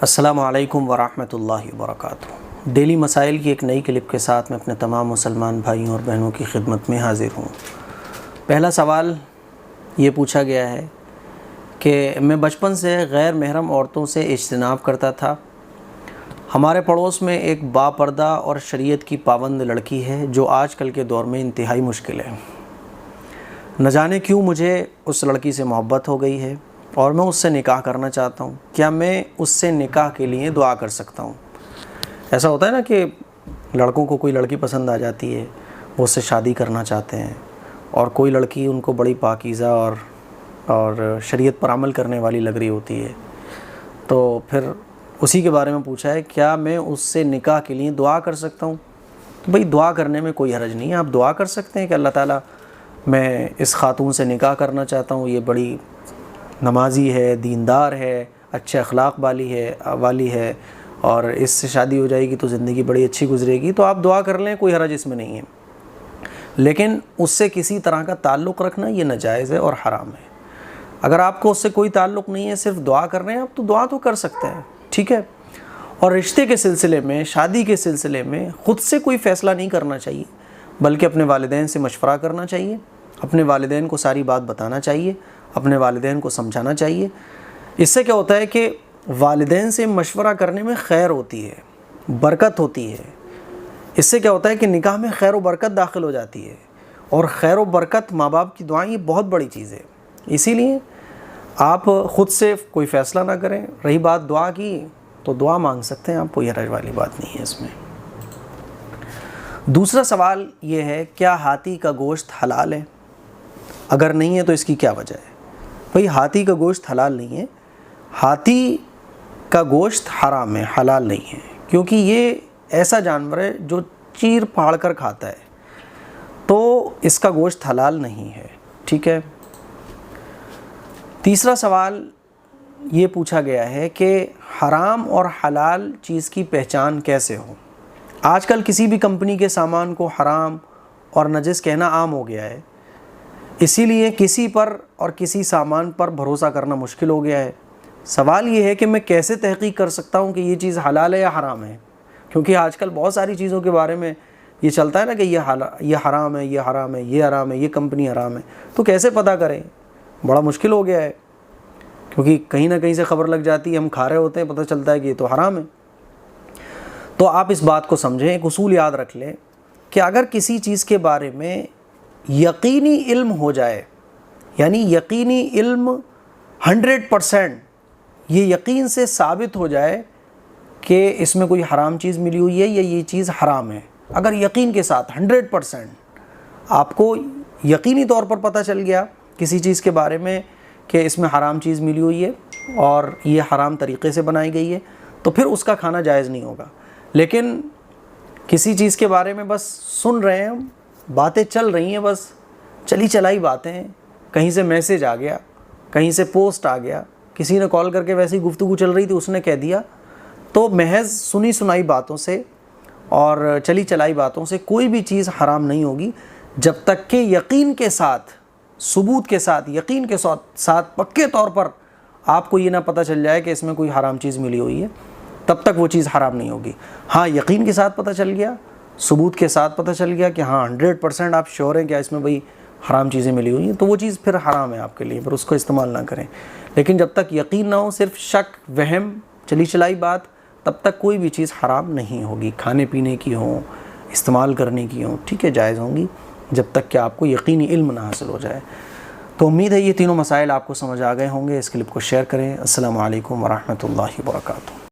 السلام علیکم ورحمۃ اللہ وبرکاتہ۔ ڈیلی مسائل کی ایک نئی کلپ کے ساتھ میں اپنے تمام مسلمان بھائیوں اور بہنوں کی خدمت میں حاضر ہوں۔ پہلا سوال یہ پوچھا گیا ہے کہ میں بچپن سے غیر محرم عورتوں سے اجتناب کرتا تھا۔ ہمارے پڑوس میں ایک باپردہ اور شریعت کی پابند لڑکی ہے جو آج کل کے دور میں انتہائی مشکل ہے۔ نہ جانے کیوں مجھے اس لڑکی سے محبت ہو گئی ہے اور میں اس سے نکاح کرنا چاہتا ہوں۔ کیا میں اس سے نکاح کے لیے دعا کر سکتا ہوں؟ ایسا ہوتا ہے نا کہ لڑکوں کو کوئی لڑکی پسند آ جاتی ہے، وہ اس سے شادی کرنا چاہتے ہیں، اور کوئی لڑکی ان کو بڑی پاکیزہ اور شریعت پر عمل کرنے والی لگ رہی ہوتی ہے، تو پھر اسی کے بارے میں پوچھا ہے کیا میں اس سے نکاح کے لیے دعا کر سکتا ہوں؟ تو بھئی دعا کرنے میں کوئی حرج نہیں ہے، آپ دعا کر سکتے ہیں کہ اللہ تعالیٰ میں اس خاتون سے نکاح کرنا چاہتا ہوں، یہ بڑی نمازی ہے، دیندار ہے، اچھے اخلاق والی ہے اور اس سے شادی ہو جائے گی تو زندگی بڑی اچھی گزرے گی، تو آپ دعا کر لیں، کوئی حرج اس میں نہیں ہے۔ لیکن اس سے کسی طرح کا تعلق رکھنا یہ ناجائز ہے اور حرام ہے۔ اگر آپ کو اس سے کوئی تعلق نہیں ہے، صرف دعا کر رہے ہیں آپ، تو دعا تو کر سکتے ہیں، ٹھیک ہے۔ اور رشتے کے سلسلے میں، شادی کے سلسلے میں خود سے کوئی فیصلہ نہیں کرنا چاہیے، بلکہ اپنے والدین سے مشورہ کرنا چاہیے، اپنے والدین کو ساری بات بتانا چاہیے، اپنے والدین کو سمجھانا چاہیے۔ اس سے کیا ہوتا ہے کہ والدین سے مشورہ کرنے میں خیر ہوتی ہے، برکت ہوتی ہے۔ اس سے کیا ہوتا ہے کہ نکاح میں خیر و برکت داخل ہو جاتی ہے، اور خیر و برکت ماں باپ کی دعائیں یہ بہت بڑی چیز ہے۔ اسی لیے آپ خود سے کوئی فیصلہ نہ کریں۔ رہی بات دعا کی، تو دعا مانگ سکتے ہیں آپ، کوئی حرج والی بات نہیں ہے اس میں۔ دوسرا سوال یہ ہے کیا ہاتھی کا گوشت حلال ہے؟ اگر نہیں ہے تو اس کی کیا وجہ ہے؟ بھئی ہاتھی کا گوشت حلال نہیں ہے، ہاتھی کا گوشت حرام ہے، حلال نہیں ہے، کیونکہ یہ ایسا جانور ہے جو چیر پھاڑ کر کھاتا ہے، تو اس کا گوشت حلال نہیں ہے، ٹھیک ہے۔ تیسرا سوال یہ پوچھا گیا ہے کہ حرام اور حلال چیز کی پہچان کیسے ہو؟ آج کل کسی بھی کمپنی کے سامان کو حرام اور نجس کہنا عام ہو گیا ہے، اسی لیے کسی پر اور کسی سامان پر بھروسہ کرنا مشکل ہو گیا ہے۔ سوال یہ ہے کہ میں کیسے تحقیق کر سکتا ہوں کہ یہ چیز حلال ہے یا حرام ہے؟ کیونکہ آج کل بہت ساری چیزوں کے بارے میں یہ چلتا ہے نا کہ یہ حرام ہے، یہ حرام ہے، یہ حرام ہے، یہ کمپنی حرام ہے، تو کیسے پتہ کریں؟ بڑا مشکل ہو گیا ہے، کیونکہ کہیں نہ کہیں سے خبر لگ جاتی ہے، ہم کھا رہے ہوتے ہیں، پتہ چلتا ہے کہ یہ تو حرام ہے۔ تو آپ اس بات کو سمجھیں، ایک اصول یاد رکھ لیں کہ اگر کسی چیز کے بارے میں یقینی علم ہو جائے، یعنی یقینی علم 100%، یہ یقین سے ثابت ہو جائے کہ اس میں کوئی حرام چیز ملی ہوئی ہے یا یہ چیز حرام ہے، اگر یقین کے ساتھ 100% آپ کو یقینی طور پر پتہ چل گیا کسی چیز کے بارے میں کہ اس میں حرام چیز ملی ہوئی ہے اور یہ حرام طریقے سے بنائی گئی ہے، تو پھر اس کا کھانا جائز نہیں ہوگا۔ لیکن کسی چیز کے بارے میں بس سن رہے ہیں، باتیں چل رہی ہیں، بس چلی چلائی باتیں ہیں، کہیں سے میسج آ گیا، کہیں سے پوسٹ آ گیا، کسی نے کال کر کے ویسی گفتگو چل رہی تھی اس نے کہہ دیا، تو محض سنی سنائی باتوں سے اور چلی چلائی باتوں سے کوئی بھی چیز حرام نہیں ہوگی، جب تک کہ یقین کے ساتھ، ثبوت کے ساتھ، یقین کے ساتھ پکے طور پر آپ کو یہ نہ پتہ چل جائے کہ اس میں کوئی حرام چیز ملی ہوئی ہے، تب تک وہ چیز حرام نہیں ہوگی۔ ہاں یقین کے ساتھ پتہ چل گیا، ثبوت کے ساتھ پتہ چل گیا کہ ہاں 100% آپ شیور ہیں کہ اس میں بھئی حرام چیزیں ملی ہوئی ہیں، تو وہ چیز پھر حرام ہے آپ کے لیے، پھر اس کو استعمال نہ کریں۔ لیکن جب تک یقین نہ ہو، صرف شک، وہم، چلی چلائی بات، تب تک کوئی بھی چیز حرام نہیں ہوگی، کھانے پینے کی ہوں، استعمال کرنے کی ہوں، ٹھیک ہے، جائز ہوں گی، جب تک کہ آپ کو یقینی علم نہ حاصل ہو جائے۔ تو امید ہے یہ تینوں مسائل آپ کو سمجھ آ گئے ہوں گے۔ اس کلپ کو شیئر کریں۔ السلام علیکم ورحمۃ اللہ وبرکاتہ۔